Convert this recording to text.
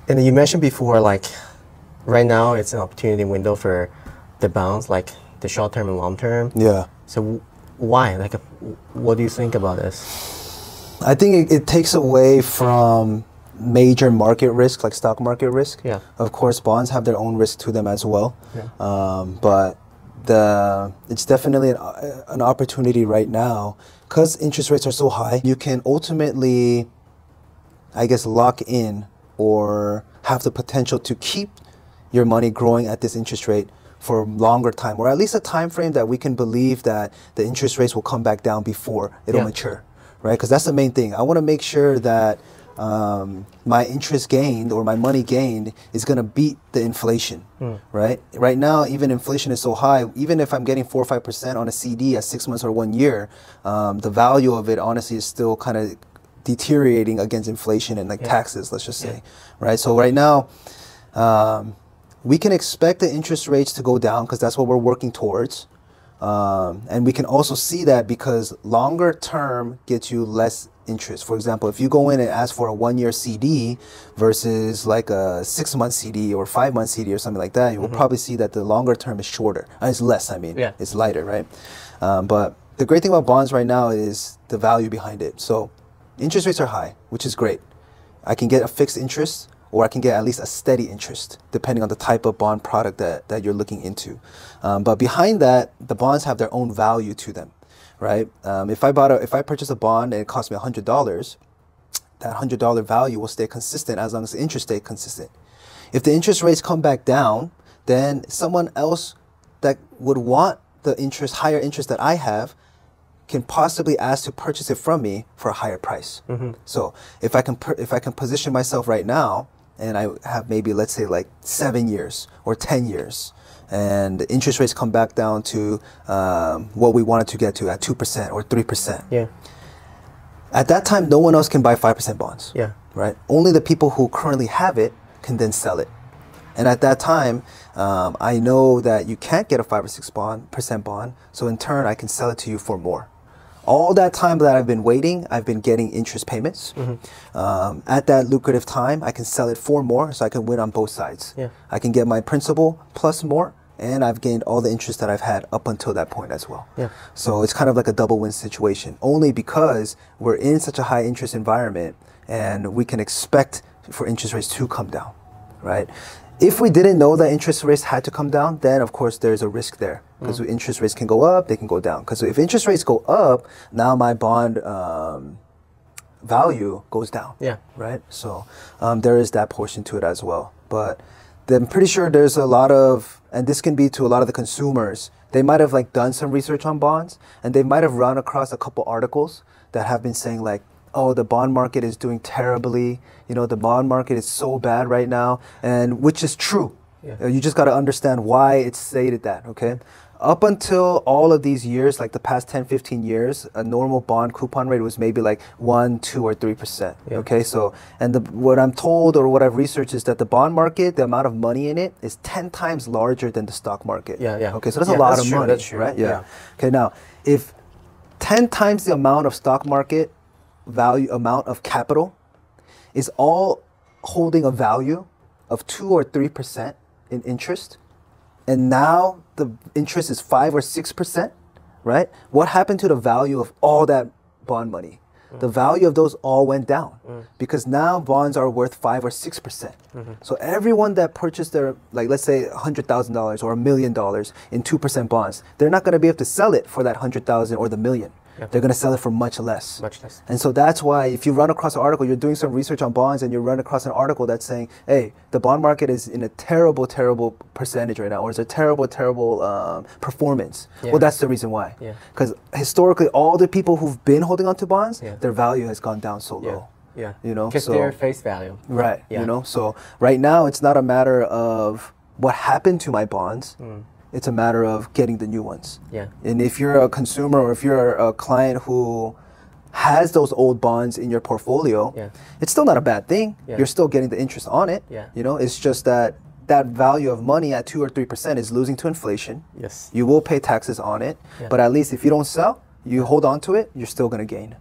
And you mentioned before, like right now it's an opportunity window for the bonds, like the short term and long term. Yeah. So why? Like, what do you think about this? I think it takes away from major market risk, like stock market risk. Yeah. Of course, bonds have their own risk to them as well. Yeah. But it's definitely an opportunity right now because interest rates are so high. You can ultimately, I guess, lock in or have the potential to keep your money growing at this interest rate for a longer time, or at least a time frame that we can believe that the interest rates will come back down before it'll mature, right? Because that's the main thing. I want to make sure that my interest gained or my money gained is going to beat the inflation, right? Right now, even inflation is so high, even if I'm getting 4 or 5% on a CD at 6 months or 1 year, the value of it honestly is still kind of deteriorating against inflation and like taxes, let's just say, right? So right now, we can expect the interest rates to go down because that's what we're working towards. And we can also see that because longer term gets you less interest. For example, if you go in and ask for a 1 year CD versus like a 6 month CD or 5 month CD or something like that, you will probably see that the longer term is shorter. It's less, I mean, it's lighter, right? But the great thing about bonds right now is the value behind it. So interest rates are high, which is great. I can get a fixed interest, or I can get at least a steady interest, depending on the type of bond product that you're looking into. But behind that, the bonds have their own value to them, right? If I purchase a bond and it costs me $100, that $100 value will stay consistent as long as the interest stays consistent. If the interest rates come back down, then someone else that would want the higher interest that I have can possibly ask to purchase it from me for a higher price. So if I can position myself right now, and I have maybe, let's say, like 7 years or 10 years, and the interest rates come back down to what we wanted to get to at 2% or 3%. Yeah. At that time, no one else can buy 5% bonds. Yeah. Right? Only the people who currently have it can then sell it. And at that time, I know that you can't get a 5 or 6% bond, so in turn, I can sell it to you for more. All that time that I've been waiting, I've been getting interest payments. At that lucrative time, I can sell it for more, so I can win on both sides. Yeah. I can get my principal plus more, and I've gained all the interest that I've had up until that point as well. Yeah. So it's kind of like a double win situation, only because we're in such a high interest environment, and we can expect for interest rates to come down, right? If we didn't know that interest rates had to come down, then of course there's a risk there because interest rates can go up, they can go down. Because if interest rates go up, now my bond value goes down. Yeah. Right. So there is that portion to it as well. But I'm pretty sure there's a lot of, and this can be to a lot of the consumers. They might have like done some research on bonds, and they might have run across a couple articles that have been saying like, oh, the bond market is doing terribly. You know, the bond market is so bad right now, and which is true. Yeah. You just got to understand why it's stated that, okay? Up until all of these years, like the past 10, 15 years, a normal bond coupon rate was maybe like 1, 2, or 3%, okay? So, and what I'm told or what I've researched is that the bond market, the amount of money in it is 10 times larger than the stock market. Okay, so that's a lot of money, that's true. right? Yeah. Okay, now, if 10 times the amount of stock market amount of capital is all holding a value of 2 or 3% in interest, and now the interest is 5 or 6%, right? What happened to the value of all that bond money? The value of those all went down because now bonds are worth 5 or 6%. So everyone that purchased their, like, let's say $100,000 or $1 million in 2% bonds, they're not going to be able to sell it for that 100,000 or the million. They're going to sell it for much less. And so that's why if you run across an article, you're doing some research on bonds and you run across an article that's saying, hey, the bond market is in a terrible, terrible percentage right now, or it's a terrible, terrible performance. Well, that's the reason why. Because historically, all the people who've been holding on to bonds, their value has gone down so low. You know, because they're face value. Right. You know, so right now it's not a matter of what happened to my bonds. It's a matter of getting the new ones. And if you're a consumer or if you're a client who has those old bonds in your portfolio, it's still not a bad thing. You're still getting the interest on it. You know, it's just that that value of money at 2 or 3% is losing to inflation. You will pay taxes on it, but at least if you don't sell, you hold on to it, you're still going to gain.